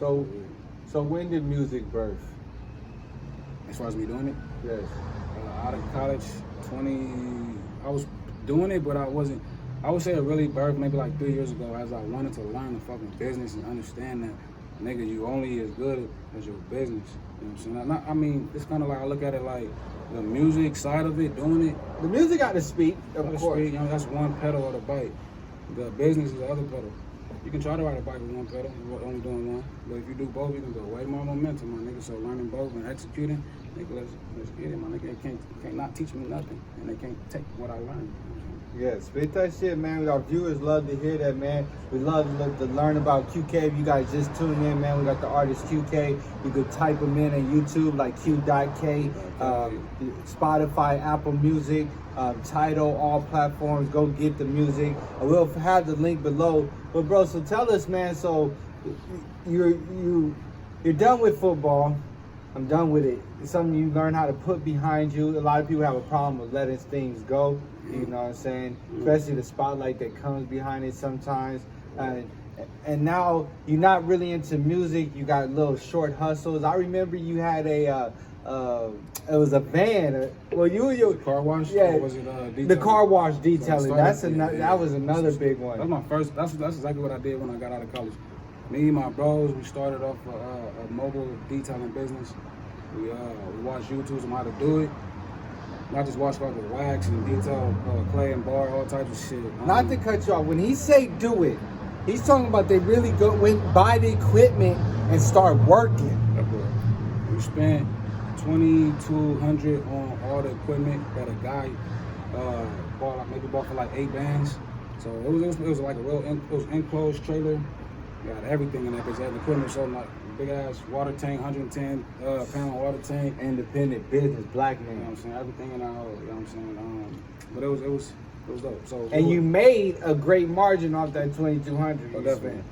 So, so when did music birth? As far as me doing it, Yes. out of college, I was doing it, but I wasn't. I would say it really birthed maybe like 3 years ago, as I wanted to learn the fucking business and understand that, nigga, you only as good as your business. You know what I'm saying? I mean, it's kind of like I look at it like the music side of it, doing it. The music got to speak, of Gotta course. speak, you know, that's one pedal of the bike. The business is the other pedal. You can try to ride a bike with one pedal, you're only doing one. But if you do both, you can go way more momentum, my nigga. So learning both and executing, nigga, let's get it, my nigga. They can't not teach me nothing, and they can't take what I learned. Yeah, spit that shit, man. Our viewers love to hear that, man. We love to learn about QK. If you guys just tune in, man, we got the artist QK. You could type him in on YouTube, like Q.K, Spotify, Apple Music, Tidal, all platforms. Go get the music. We'll have the link below. But bro, so tell us, man. So you're done with football. I'm done with it. It's something you learn how to put behind you. A lot of people have a problem with letting things go. You know what I'm saying? Especially the spotlight that comes behind it sometimes. And now you're not really into music. You got little short hustles. I remember you had it was a van. Well, your Car wash? Yeah, Or was it detailing? the car wash detailing. So That was another big one. That's my first. That's exactly what I did when I got out of college. Me and my bros, we started off a mobile detailing business. We watched YouTubes on how to do it. Not just wash cars, but wax and detail, clay and bar, all types of shit. Not to cut you off. When he say do it, he's talking about they really went buy the equipment and start working. We spent $2,200 on all the equipment that a guy bought for like 8 bands. So it was like a real enclosed trailer. We got everything in there because they had equipment, so like big ass water tank, 110 pound water tank. Independent business, black You know man. what I'm saying? Everything in that hole, you know what I'm saying? But it was dope. So And you made a great margin off that 2,200. you definitely. spent.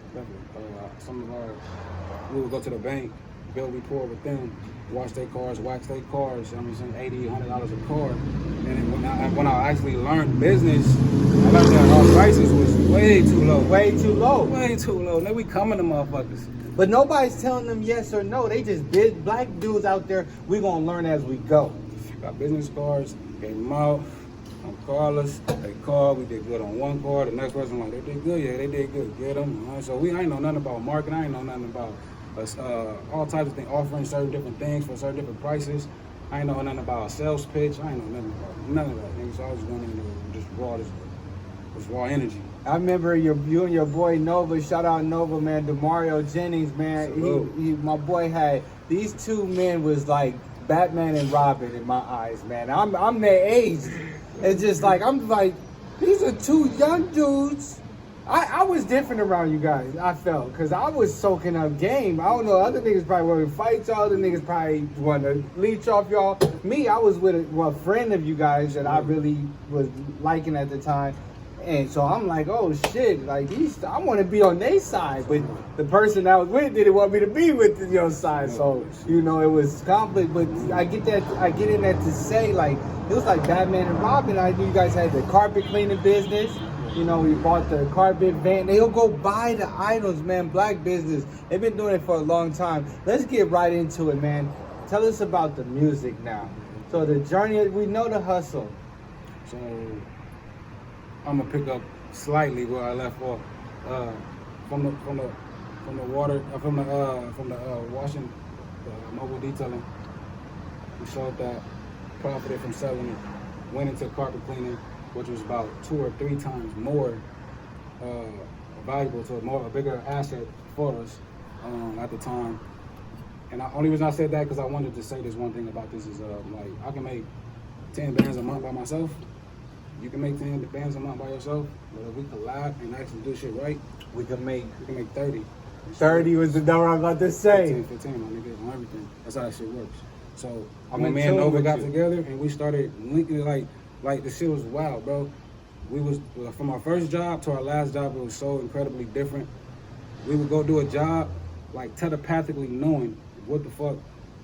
Some of we would go to the bank, build rapport with them, wash their cars, wax their cars. You know what I'm saying? $80, $100 a car. And then when I actually learned business, I learned that our prices was way too low. Way too low. Way too low. Now we coming to motherfuckers. But nobody's telling them yes or no. They just big black dudes out there. We gonna learn as we go. Got business cards, gave them out. Don't call us. They call. We did good on one car. The next person like, they did good. Yeah, they did good. Get them. So I ain't know nothing about marketing. I ain't know nothing about all types of things, offering certain different things for certain different prices. I ain't know nothing about a sales pitch. I ain't know nothing about none of that. Things. So I was going in there just raw energy. I remember you and your boy Nova. Shout out Nova, man. DeMario Jennings, man. He, my boy had these two men was like Batman and Robin in my eyes, man. I'm their age. It's just like I'm like these are two young dudes. I was different around you guys. I felt because I was soaking up game. I don't know. Other niggas probably want to fight y'all. Other niggas probably want to leech off y'all. Me, I was with a friend of you guys that I really was liking at the time. And so I'm like, oh shit, like I want to be on their side, but the person I was with didn't want me to be with your side. So you know, it was conflict. But I get in there to say like it was like Batman and Robin. I knew you guys had the carpet cleaning business. You know, we bought the carpet van. They'll go buy the items, man. Black business. They've been doing it for a long time. Let's get right into it, man. Tell us about the music now. So the journey, we know the hustle. So I'm gonna pick up slightly where I left off from the washing, the mobile detailing. We sold that, profited from selling it, went into carpet cleaning, which was about 2 or 3 times more valuable to a bigger asset for us at the time. And the only reason I said that because I wanted to say this one thing about this is like I can make 10 bands a month by myself. You can make 10 bands a month by yourself, but if we collab and actually do shit right, We can make 30. 30 was the number I'm about to say. 15, my nigga, on everything. That's how that shit works. So I'm when in me and tune Nova with got you. together and we started linking it like the shit was wild, bro. We was from our first job to our last job, it was so incredibly different. We would go do a job like telepathically knowing what the fuck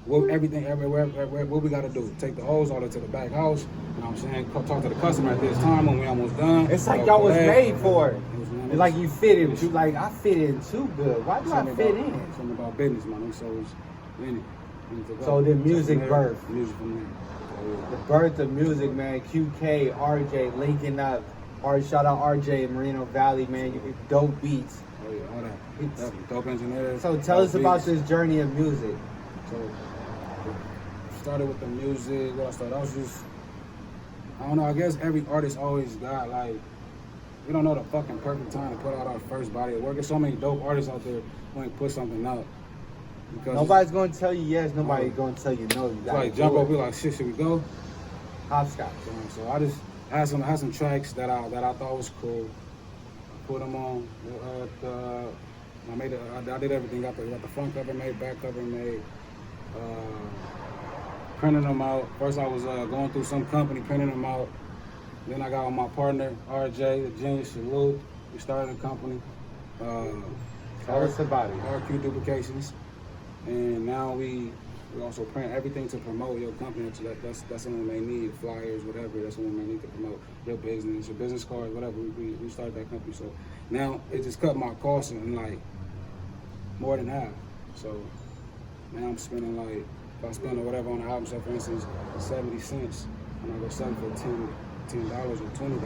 everything, everywhere, what we gotta do. Take the hose all the way to the back house. You know what I'm saying? Talk to the customer at this time when we almost done. It's like y'all was made for it. It's like you fit in. You like, I fit in too good. Why do I fit in? Something about business, man. So it's in it. So the music birth. Music from there. The birth of music, man. QK, RJ, linking up. Shout out RJ in Moreno Valley, man. You get dope beats. Oh yeah, all that. Dope engineers. So tell us about this journey of music. So started with the music. What I started, I was just, I don't know. I guess every artist always got like, we don't know the fucking perfect time to put out our first body of work. There's so many dope artists out there who ain't put something out. Nobody's gonna tell you yes. Nobody's gonna tell you no. You gotta like jump up, be like, shit, should we go? Hopscotch. So I just had some tracks that I thought was cool. I put them on. I did everything. Got the front cover made, back cover made. Printing them out. First I was going through some company printing them out. Then I got with my partner RJ, the Genius Salute. We started a company. Tell us about it. RQ Duplications. And now we also print everything to promote your company. That's something they need, flyers, whatever. That's something they need to promote your business cards, whatever. We started that company. So now it just cut my costs in like more than half. So now I'm spending like, if I spend or whatever on the album, so for instance, 70 cents, and I go sell it for $10 or $20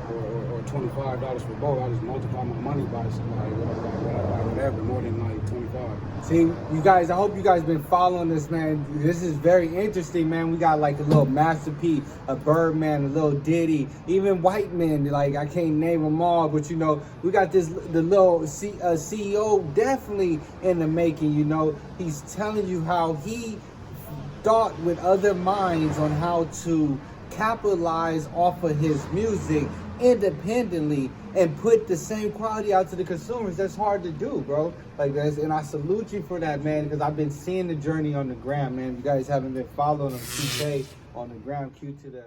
or $25 for both. I just multiply my money by whatever, more than like 25. See, you guys, I hope you guys been following this, man. This is very interesting, man. We got like a little Master P, a Birdman, a little Diddy, even white men, like I can't name them all, but you know, we got the little CEO definitely in the making, you know. He's telling you how he thought with other minds on how to capitalize off of his music independently and put the same quality out to the consumers. That's hard to do, bro. Like that's, and I salute you for that, man, because I've been seeing the journey on the gram, man. If you guys haven't been following him, QK on the gram, Q to the